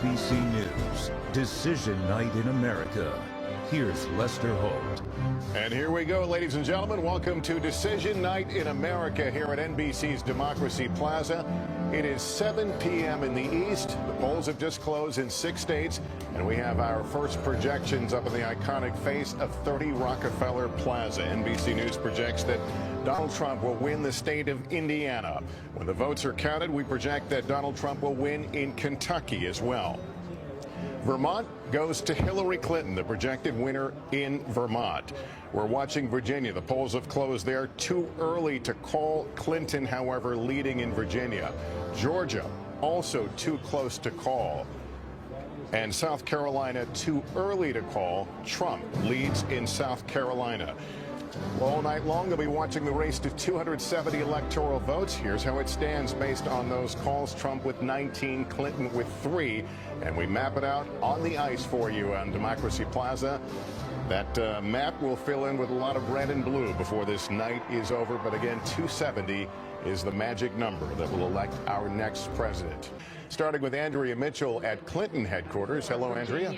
NBC News, Decision Night in America. Here's Lester Holt. And here we go, ladies and gentlemen. Welcome to Decision Night in America here at NBC's Democracy Plaza. It is 7 p.m. in the East. The polls have just closed in 6 states, and we have our first projections up in the iconic face of 30 Rockefeller Plaza. NBC News projects that Donald Trump will win the state of Indiana. When the votes are counted, we project that Donald Trump will win in Kentucky as well. Vermont goes to Hillary Clinton, the projected winner in Vermont. We're watching Virginia. The polls have closed there. Too early to call Clinton, however, leading in Virginia. Georgia, also too close to call. And South Carolina, too early to call. Trump leads in South Carolina. All night long, they'll be watching the race to 270 electoral votes. Here's how it stands based on those calls. Trump with 19, Clinton with 3. And we map it out on the ice for you on Democracy Plaza. That map will fill in with a lot of red and blue before this night is over. But again, 270 is the magic number that will elect our next president. Starting with Andrea Mitchell at Clinton headquarters. Hello, Andrea.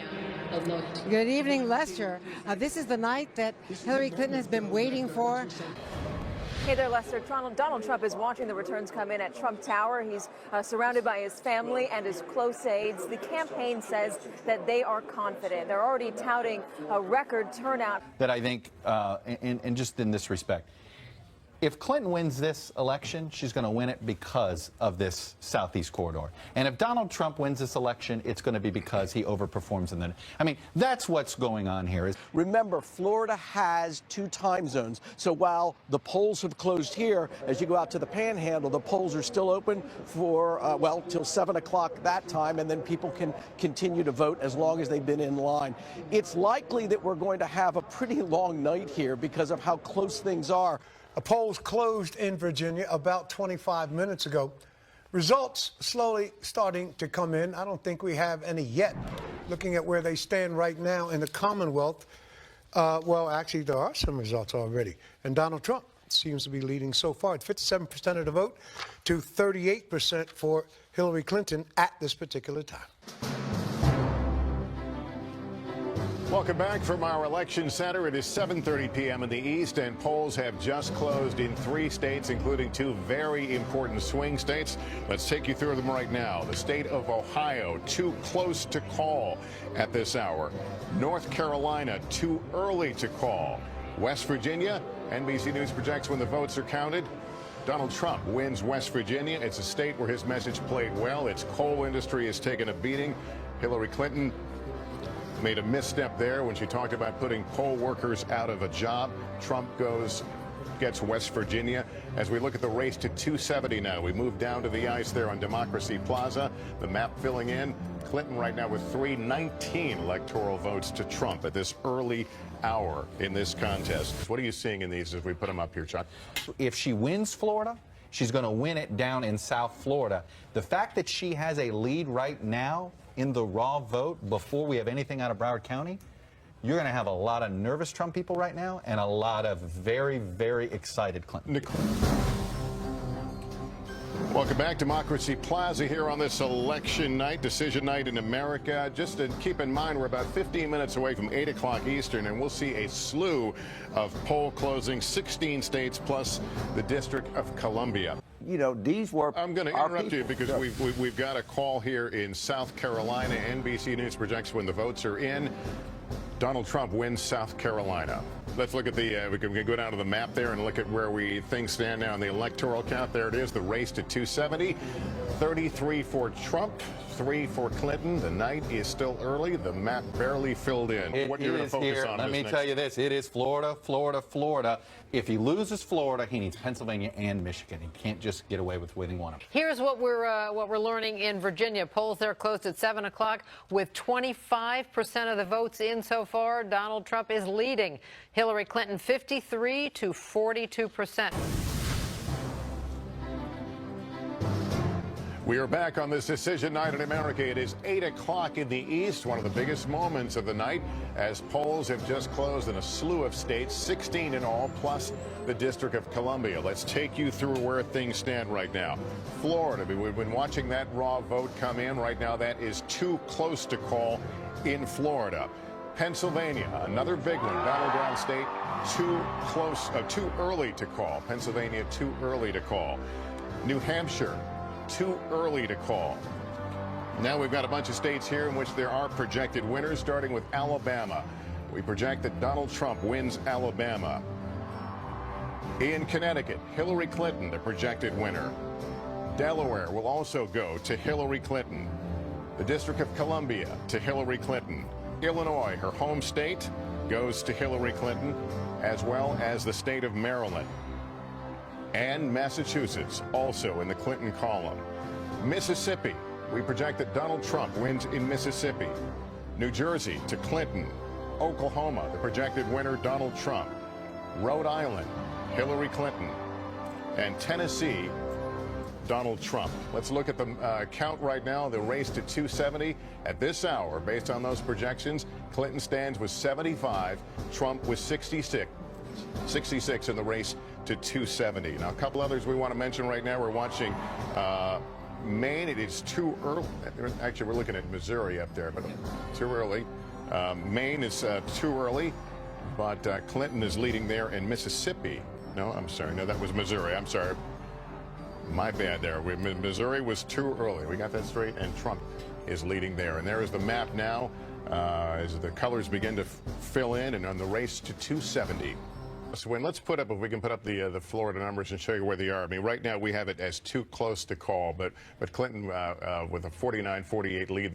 Good evening, Lester. This is the night that Hillary Clinton has been waiting for. Hey there, Lester. Donald Trump is watching the returns come in at Trump Tower. He's surrounded by his family and his close aides. The campaign says that they are confident. They're already touting a record turnout. That I think, and just in this respect, if Clinton wins this election, she's going to win it because of this Southeast corridor. And if Donald Trump wins this election, it's going to be because he overperforms in the... I mean, that's what's going on here. Remember, Florida has 2 time zones. So while the polls have closed here, as you go out to the Panhandle, the polls are still open for, well, till 7 o'clock that time, and then people can continue to vote as long as they've been in line. It's likely that we're going to have a pretty long night here because of how close things are. The polls closed in Virginia about 25 minutes ago. Results slowly starting to come in. I don't think we have any yet. Looking at where they stand right now in the Commonwealth, well, actually, there are some results already. And Donald Trump seems to be leading so far at 57% of the vote to 38% for Hillary Clinton at this particular time. Welcome back from our election center. It is 7:30 p.m. in the East, and polls have just closed in 3 states, including 2 very important swing states. Let's take you through them right now. The state of Ohio, too close to call at this hour. North Carolina, too early to call. West Virginia, NBC News projects when the votes are counted, Donald Trump wins West Virginia. It's a state where his message played well. Its coal industry has taken a beating. Hillary Clinton made a misstep there when she talked about putting poll workers out of a job. Trump gets West Virginia. As we look at the race to 270 now, we move down to the ice there on Democracy Plaza. The map filling in. Clinton right now with 319 electoral votes to Trump at this early hour in this contest. What are you seeing in these as we put them up here, Chuck? If she wins Florida, she's going to win it down in South Florida. The fact that she has a lead right now in the raw vote before we have anything out of Broward County, you're going to have a lot of nervous Trump people right now and a lot of very, very excited Clinton. Welcome back to Democracy Plaza here on this election night, decision night in America. Just to keep in mind, we're about 15 minutes away from 8 o'clock Eastern, and we'll see a slew of poll closings, 16 states plus the District of Columbia. You know, these were... I'm going to interrupt you because we've got a call here in South Carolina. NBC News projects when the votes are in, Donald Trump wins South Carolina. Let's look at the, we can go down to the map there and look at where things stand now in the electoral count. There it is, the race to 270. 33 for Trump, 3 for Clinton. The night is still early. The map barely filled in. What you're going to focus on? Let me tell you this. It is Florida, Florida, Florida. If he loses Florida, he needs Pennsylvania and Michigan. He can't just get away with winning one of them. Here's what we're learning in Virginia. Polls there closed at 7 o'clock with 25% of the votes in so far. Donald Trump is leading Hillary Clinton 53 to 42%. We are back on this decision night in America. It is 8 o'clock in the East, one of the biggest moments of the night, as polls have just closed in a slew of states, 16 in all, plus the District of Columbia. Let's take you through where things stand right now. Florida, we've been watching that raw vote come in. Right now, that is too close to call in Florida. Pennsylvania, another big one, battleground state, too early to call. Pennsylvania, too early to call. New Hampshire, too early to call. Now we've got a bunch of states here in which there are projected winners, starting with Alabama. We project that Donald Trump wins Alabama. In Connecticut, Hillary Clinton, the projected winner. Delaware will also go to Hillary Clinton. The District of Columbia to Hillary Clinton. Illinois, her home state, goes to Hillary Clinton, as well as the state of Maryland. And Massachusetts, also in the Clinton column. Mississippi, we project that Donald Trump wins in Mississippi. New Jersey to Clinton. Oklahoma, the projected winner, Donald Trump. Rhode Island, Hillary Clinton. And Tennessee, Donald Trump. Let's look at the count right now, the race to 270. At this hour, based on those projections, Clinton stands with 75, Trump with 66 in the race to 270. Now, a couple others we want to mention right now. We're watching Maine. It is too early. Actually, we're looking at Missouri up there, but too early. Maine is too early, but Clinton is leading there in Mississippi. No, I'm sorry. No, that was Missouri. I'm sorry. My bad there. Missouri was too early. We got that straight, and Trump is leading there. And there is the map now as the colors begin to fill in and on the race to 270. So let's put up, if we can put up the Florida numbers and show you where they are. I mean, right now we have it as too close to call, but Clinton with a 49-48 lead.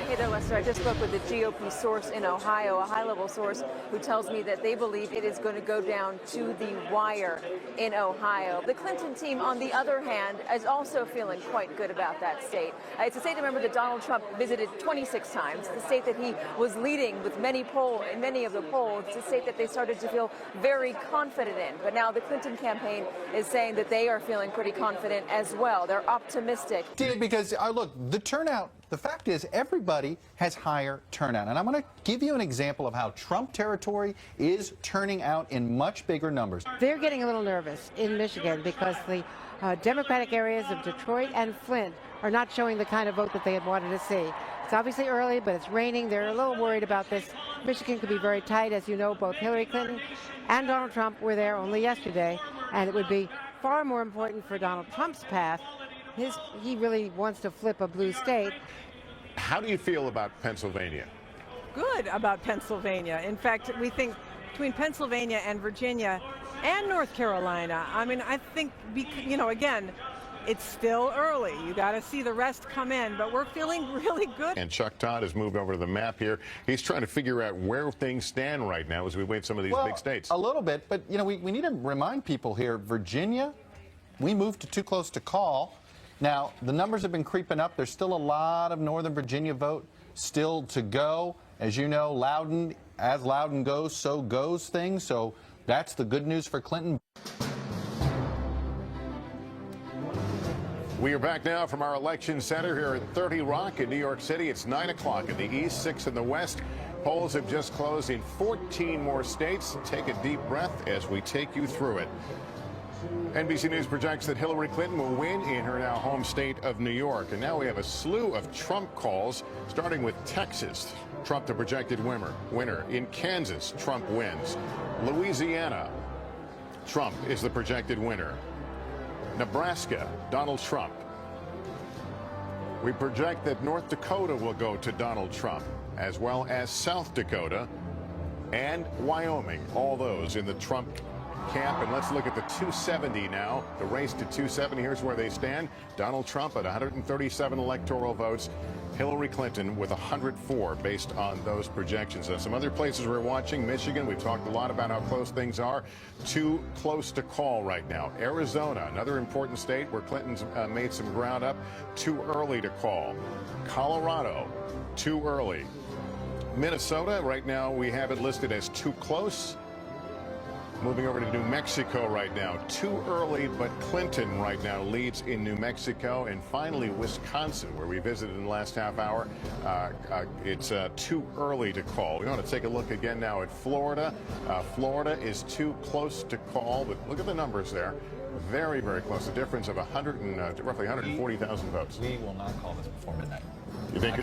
Hey there, Lester. I just spoke with the GOP source in Ohio, a high-level source who tells me that they believe it is going to go down to the wire in Ohio. The Clinton team, on the other hand, is also feeling quite good about that state. It's a state, remember, that Donald Trump visited 26 times. It's a state that he was leading with many of the polls. It's a state that they started to feel very confident in. But now the Clinton campaign is saying that they are feeling pretty confident as well. They're optimistic. Because, look, the turnout, the fact is everybody has higher turnout. And I'm going to give you an example of how Trump territory is turning out in much bigger numbers. They're getting a little nervous in Michigan because the Democratic areas of Detroit and Flint are not showing the kind of vote that they had wanted to see. It's obviously early, but it's raining. They're a little worried about this. Michigan could be very tight. As you know, both Hillary Clinton and Donald Trump were there only yesterday, and it would be far more important for Donald Trump's path. He really wants to flip a blue state. How do you feel about Pennsylvania? Good about Pennsylvania. In fact, we think between Pennsylvania and Virginia and North Carolina, I mean, I think, again, it's still early. You got to see the rest come in, but we're feeling really good. And Chuck Todd has moved over to the map here. He's trying to figure out where things stand right now as we wait some of these big states. A little bit, but, we need to remind people here, Virginia, we moved to too close to call. Now, the numbers have been creeping up. There's still a lot of Northern Virginia vote still to go. As you know, as Loudon goes, so goes things. So that's the good news for Clinton. We are back now from our election center here at 30 Rock in New York City. It's 9 o'clock in the east, 6 in the west. Polls have just closed in 14 more states. Take a deep breath as we take you through it. NBC News projects that Hillary Clinton will win in her now home state of New York. And now we have a slew of Trump calls, starting with Texas. Trump the projected winner. In Kansas, Trump wins. Louisiana, Trump is the projected winner. Nebraska, Donald Trump. We project that North Dakota will go to Donald Trump, as well as South Dakota and Wyoming, all those in the Trump camp. And let's look at the 270 now, the race to 270. Here's where they stand. Donald Trump at 137 electoral votes. Hillary Clinton with 104 based on those projections. Now, some other places we're watching, Michigan, we've talked a lot about how close things are. Too close to call right now. Arizona, another important state where Clinton's made some ground up. Too early to call. Colorado, too early. Minnesota, right now we have it listed as too close. Moving over to New Mexico right now. Too early, but Clinton right now leads in New Mexico. And finally, Wisconsin, where we visited in the last half hour. It's too early to call. We want to take a look again now at Florida. Florida is too close to call, but look at the numbers there. Very, very close. A difference of roughly 140,000 votes. We will not call this before midnight. You think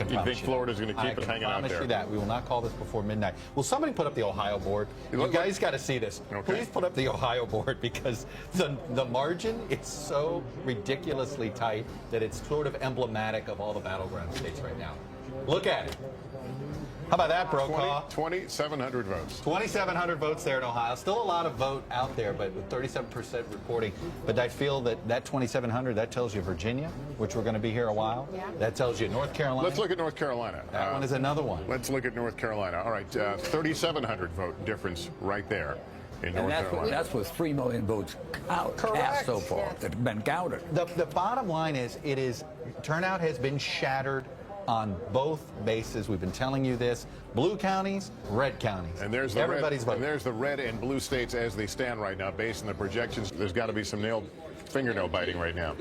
Florida's going to keep it hanging out there? I can promise you that. We will not call this before midnight. Will somebody put up the Ohio board? You guys got to see this. Okay. Please put up the Ohio board, because the margin is so ridiculously tight that it's sort of emblematic of all the battleground states right now. Look at it. How about that, Brokaw? 2,700 votes. 2,700 votes there in Ohio. Still a lot of vote out there, but with 37% reporting. But I feel that 2,700, that tells you Virginia, which we're going to be here a while. Yeah. That tells you North Carolina. Let's look at North Carolina. That one is another one. Let's look at North Carolina. All right, 3,700 vote difference right there in North Carolina. That's with 3 million votes cast so far that have been counted. The bottom line is turnout has been shattered on both bases. We've been telling you this. Blue counties, red counties. And there's the everybody's voting. And there's the red and blue states as they stand right now, based on the projections. There's got to be some fingernail biting right now.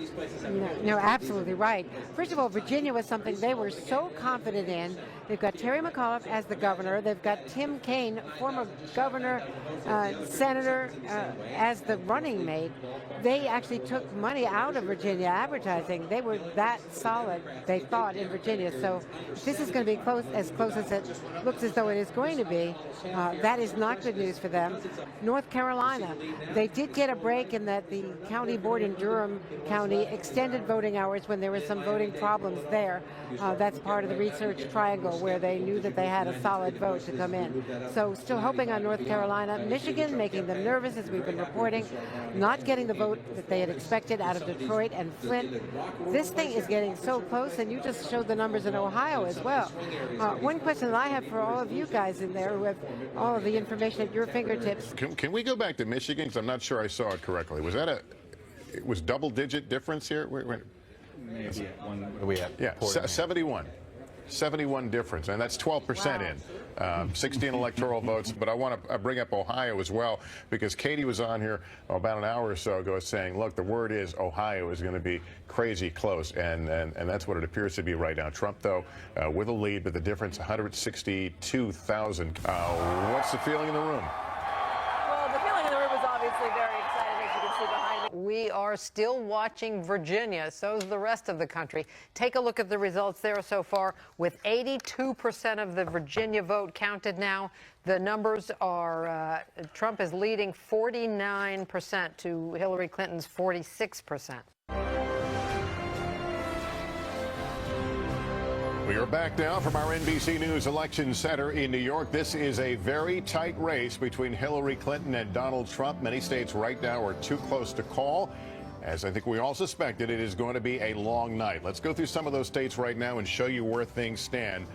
No, absolutely right. First of all, Virginia was something they were so confident in. They've got Terry McAuliffe as the governor. They've got Tim Kaine, former governor, senator, as the running mate. They actually took money out of Virginia advertising. They were that solid, they thought, in Virginia. So if this is going to be as close as it looks as though it is going to be, that is not good news for them. North Carolina, they did get a break in that the county board in Durham County extended voting hours when there were some voting problems there. That's part of the research triangle, where they knew that they had a solid vote to come in. So still hoping on North Carolina. Michigan making them nervous, as we've been reporting, not getting the vote that they had expected out of Detroit and Flint. This thing is getting so close, and you just showed the numbers in Ohio as well. One question that I have for all of you guys in there who have all of the information at your fingertips. Can we go back to Michigan? Because I'm not sure I saw it correctly. Was that it was double-digit difference here? Wait. Maybe one. We have 71 difference, and that's 12% in. 16 electoral votes. But I want to bring up Ohio as well, because Katie was on here about an hour or so ago saying, look, the word is Ohio is going to be crazy close, and that's what it appears to be right now. Trump, though, with a lead, but the difference 162,000. What's the feeling in the room? Well, the feeling in the room is obviously very exciting, as you can see behind me. We are still watching Virginia. So is the rest of the country. Take a look at the results there so far. With 82% of the Virginia vote counted now, the numbers are Trump is leading 49% to Hillary Clinton's 46%. We are back now from our NBC News Election Center in New York. This is a very tight race between Hillary Clinton and Donald Trump. Many states right now are too close to call. As I think we all suspected, it is going to be a long night. Let's go through some of those states right now and show you where things stand.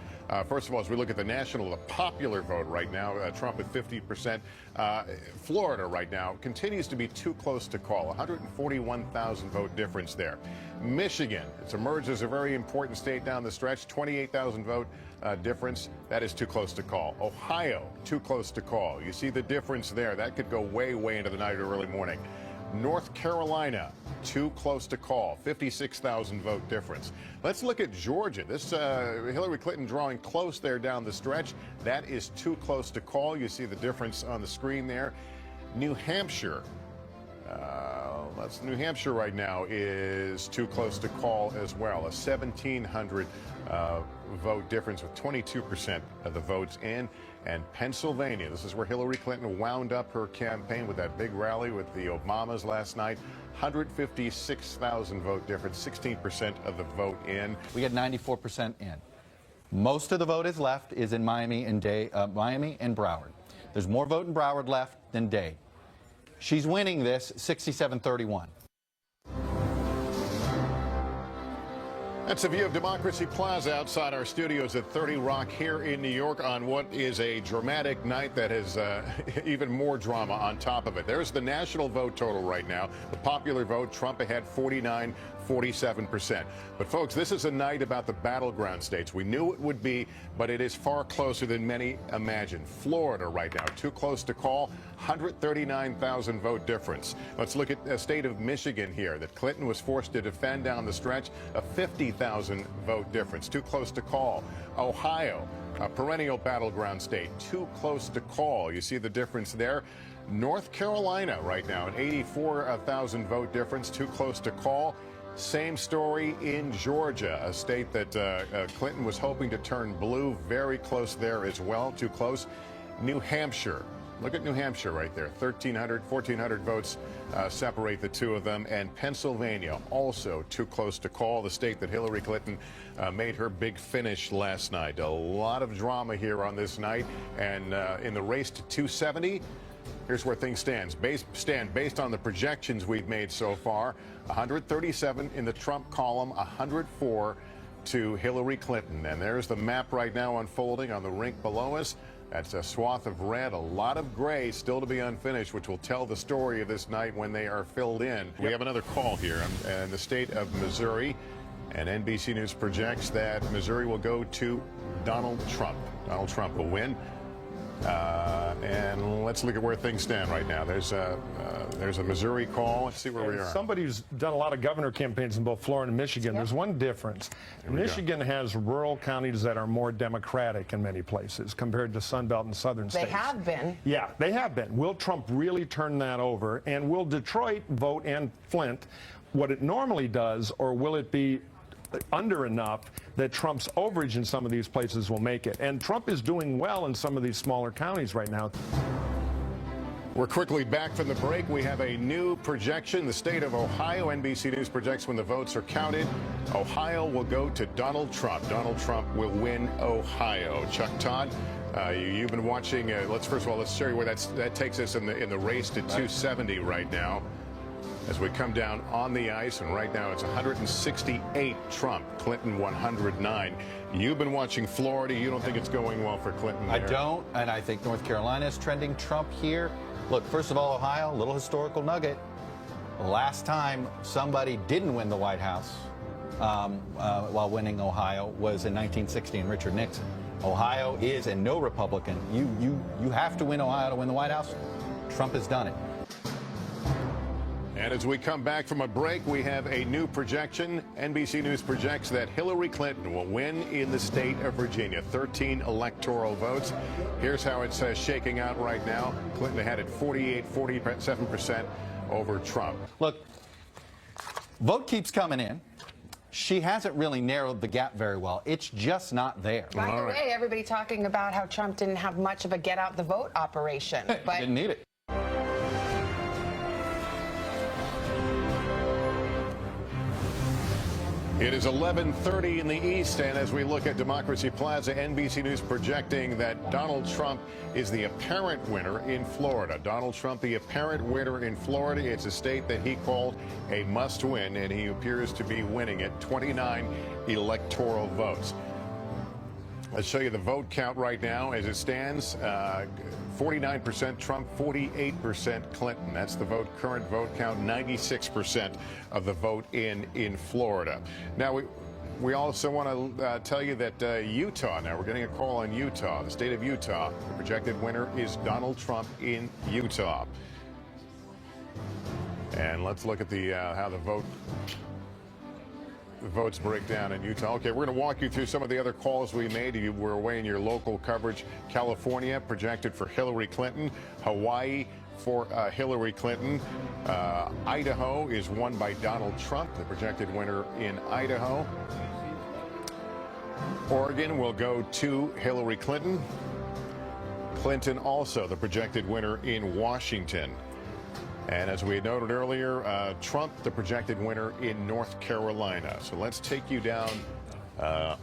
First of all, as we look at the popular vote right now, Trump at 50%. Florida right now continues to be too close to call. 141,000 vote difference there. Michigan, it's emerged as a very important state down the stretch. 28,000 vote difference. That is too close to call. Ohio, too close to call. You see the difference there. That could go way, way into the night or early morning. North Carolina, too close to call, 56,000 vote difference. Let's look at Georgia. This Hillary Clinton drawing close there down the stretch. That is too close to call. You see the difference on the screen there. New Hampshire. New Hampshire right now is too close to call as well. A 1,700 vote difference with 22% of the votes in. And Pennsylvania, this is where Hillary Clinton wound up her campaign with that big rally with the Obamas last night. 156,000 vote difference, 16% of the vote in. We get 94% in. Most of the vote is left is in Miami and Miami and Broward. There's more vote in Broward left than Dade. She's winning this 67-31. That's a view of Democracy Plaza outside our studios at 30 Rock here in New York on what is a dramatic night that has even more drama on top of it. There's the national vote total right now. The popular vote, Trump ahead 49-48. 47%. But folks, this is a night about the battleground states. We knew it would be, but it is far closer than many imagined. Florida right now, too close to call, 139,000 vote difference. Let's look at the state of Michigan here that Clinton was forced to defend down the stretch, a 50,000 vote difference, too close to call. Ohio, a perennial battleground state, too close to call. You see the difference there. North Carolina right now, an 84,000 vote difference, too close to call. Same story in Georgia, a state that Clinton was hoping to turn blue, very close there as well, too close. New Hampshire. Look at New Hampshire right there. 1,300, 1,400 votes separate the two of them. And Pennsylvania, also too close to call, the state that Hillary Clinton made her big finish last night. A lot of drama here on this night. And in the race to 270, here's where things stand based on the projections we've made so far. 137 in the Trump column, 104 to Hillary Clinton. And there's the map right now unfolding on the rink below us. That's a swath of red, a lot of gray still to be unfinished, which will tell the story of this night when they are filled in. Yep. We have another call here in the state of Missouri, and NBC News projects that Missouri will go to Donald Trump. Donald Trump will win. And let's look at where things stand right now. There's a Missouri call. Let's see where we are. Somebody who's done a lot of governor campaigns in both Florida and Michigan. There's one difference. Michigan has rural counties that are more Democratic in many places compared to Sunbelt and southern states. They have been. Yeah, they have been. Will Trump really turn that over? And will Detroit vote and Flint what it normally does, or will it be under enough that Trump's overage in some of these places will make it? And Trump is doing well in some of these smaller counties right now. We're quickly back from the break. We have a new projection. The state of Ohio, NBC News projects when the votes are counted, Ohio will go to Donald Trump. Donald Trump will win Ohio. Chuck Todd, you've been watching. Let's show you where that takes us in the race to 270 right now. As we come down on the ice, and right now it's 168 Trump, Clinton 109. You've been watching Florida. You don't think it's going well for Clinton there? I don't, and I think North Carolina is trending Trump here. Look, first of all, Ohio, little historical nugget. The last time somebody didn't win the White House while winning Ohio was in 1960 and Richard Nixon. Ohio is, and no Republican, you have to win Ohio to win the White House. Trump has done it. And as we come back from a break, we have a new projection. NBC News projects that Hillary Clinton will win in the state of Virginia. 13 electoral votes. Here's how it's shaking out right now. Clinton had it 47% over Trump. Look, vote keeps coming in. She hasn't really narrowed the gap very well. It's just not there. By the way, everybody talking about how Trump didn't have much of a get out the vote operation. But didn't need it. It is 11:30 in the East, and as we look at Democracy Plaza, NBC News projecting that Donald Trump is the apparent winner in Florida. Donald Trump, the apparent winner in Florida. It's a state that he called a must-win, and he appears to be winning it. 29 electoral votes. Let's show you the vote count right now as it stands. 49% Trump, 48% Clinton. That's the current vote count. 96% of the vote in Florida. Now, we also want to tell you that Utah, now we're getting a call on Utah, the state of Utah. The projected winner is Donald Trump in Utah. And let's look at the how the votes break down in Utah. Okay, we're going to walk you through some of the other calls we made. You were away in your local coverage. California projected for Hillary Clinton. Hawaii for Hillary Clinton. Idaho is won by Donald Trump, the projected winner in Idaho. Oregon will go to Hillary Clinton. Clinton also the projected winner in Washington. And as we had noted earlier, Trump, the projected winner in North Carolina. So let's take you down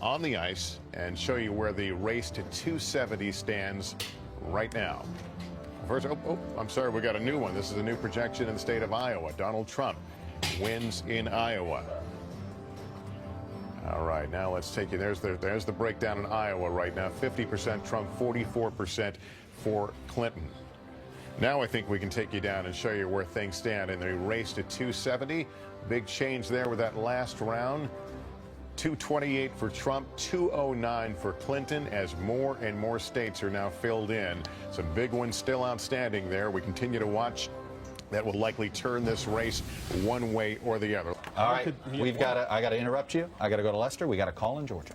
on the ice and show you where the race to 270 stands right now. First, I'm sorry, we got a new one. This is a new projection in the state of Iowa. Donald Trump wins in Iowa. All right, now let's take you. There's the breakdown in Iowa right now. 50% Trump, 44% for Clinton. Now I think we can take you down and show you where things stand in the race to 270. Big change there with that last round. 228 for Trump, 209 for Clinton, as more and more states are now filled in. Some big ones still outstanding there. We continue to watch. That will likely turn this race one way or the other. All right, I got to interrupt you. I got to go to Lester. We got a call in Georgia.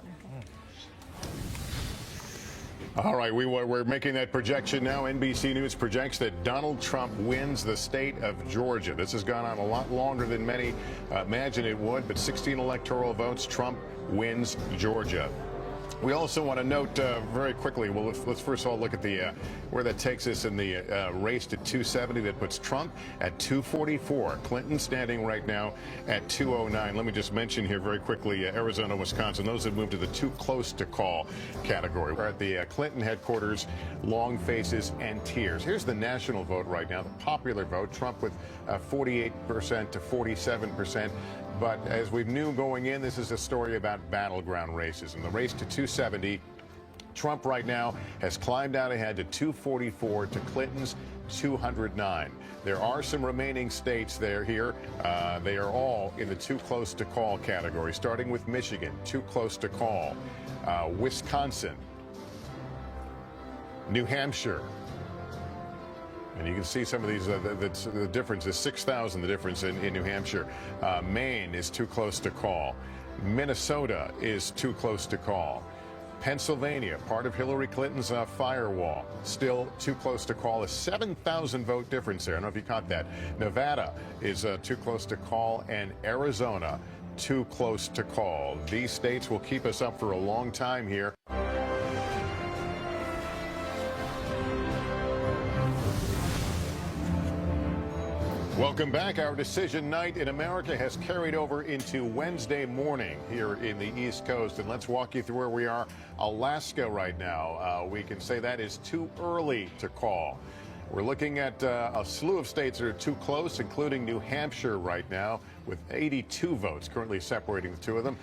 All right, we're making that projection now. NBC News projects that Donald Trump wins the state of Georgia. This has gone on a lot longer than many imagined it would, but 16 electoral votes, Trump wins Georgia. We also want to note very quickly, well, let's first of all look at the where that takes us in the race to 270. That puts Trump at 244. Clinton standing right now at 209. Let me just mention here very quickly, Arizona, Wisconsin, those have moved to the too close to call category. We're at the Clinton headquarters, long faces and tears. Here's the national vote right now, the popular vote, Trump with 48% to 47%. But as we knew going in, this is a story about battleground races. In the race to 270, Trump right now has climbed out ahead to 244 to Clinton's 209. There are some remaining states here. They are all in the too close to call category, starting with Michigan, too close to call, Wisconsin, New Hampshire. And you can see some of these, the difference is 6,000, the difference in New Hampshire. Maine is too close to call. Minnesota is too close to call. Pennsylvania, part of Hillary Clinton's firewall, still too close to call. A 7,000 vote difference there. I don't know if you caught that. Nevada is too close to call, and Arizona too close to call. These states will keep us up for a long time here. Welcome back. Our decision night in America has carried over into Wednesday morning here in the East Coast. And let's walk you through where we are. Alaska right now. We can say that is too early to call. We're looking at a slew of states that are too close, including New Hampshire right now, with 82 votes currently separating the two of them.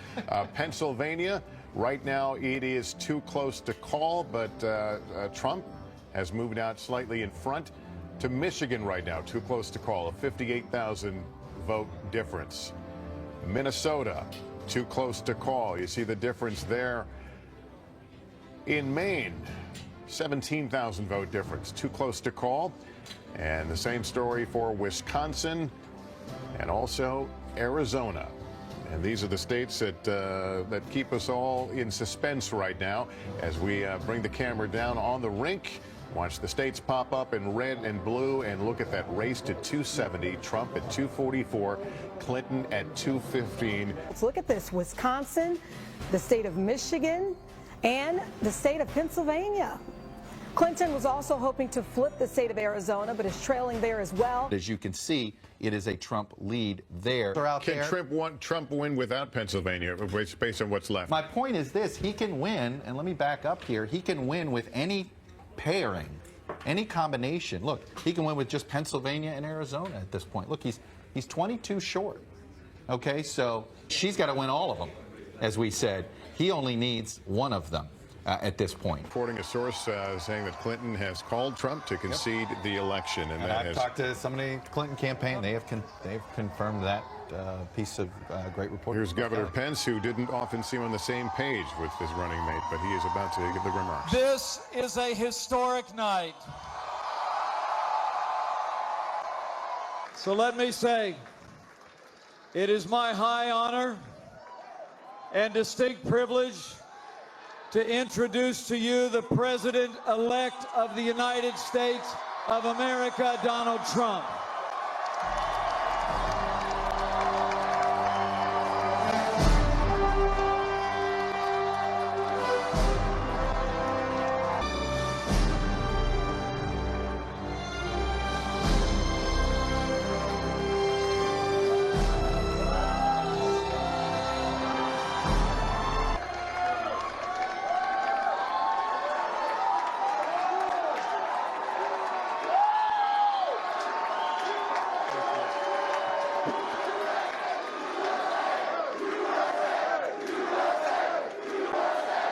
Pennsylvania, right now it is too close to call, but Trump has moved out slightly in front. To Michigan right now, too close to call, a 58,000 vote difference. Minnesota, too close to call. You see the difference there. In Maine, 17,000 vote difference, too close to call. And the same story for Wisconsin and also Arizona. And these are the states that keep us all in suspense right now as we bring the camera down on the rink. Watch the states pop up in red and blue and look at that race to 270. Trump at 244, Clinton at 215. Let's look at this. Wisconsin, the state of Michigan, and the state of Pennsylvania. Clinton was also hoping to flip the state of Arizona, but is trailing there as well. As you can see, it is a Trump lead there. Can Trump win without Pennsylvania, based on what's left? My point is this. He can win, and let me back up here. He can win with any pairing, any combination. Look, he can win with just Pennsylvania and Arizona at this point. Look, he's 22 short. Okay, so she's got to win all of them, as we said. He only needs one of them at this point. Reporting a source saying that Clinton has called Trump to concede the election, and I've talked to somebody in the Clinton campaign. They've confirmed that piece of great reporting. Here's Governor Pence, who didn't often seem on the same page with his running mate, but he is about to give the remarks. This is a historic night. So let me say, it is my high honor and distinct privilege to introduce to you the President-elect of the United States of America, Donald Trump.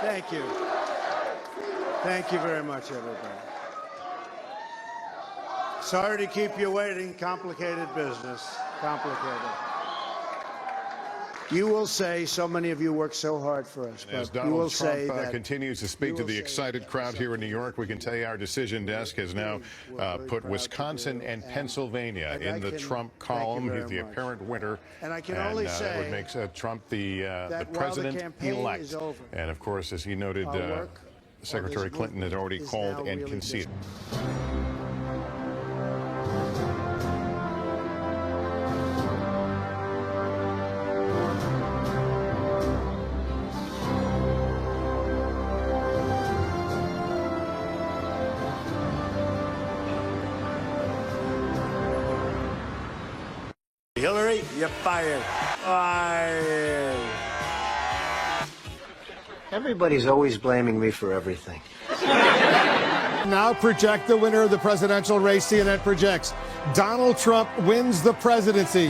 Thank you. Thank you very much, everybody. Sorry to keep you waiting. Complicated business. Complicated. You will say, so many of you work so hard for us, As but you will Donald say Trump that continues to speak to the excited crowd here in New York, we can tell you our decision desk has now put Wisconsin and Pennsylvania in the Trump column. He's the apparent winner. And I can only that say would make Trump the while the president campaign elect. is over, And of course, as he noted, our work Secretary Clinton has already is called now and really conceded. Hillary, you're fired. Fired. Everybody's always blaming me for everything. Now project the winner of the presidential race. CNN projects Donald Trump wins the presidency.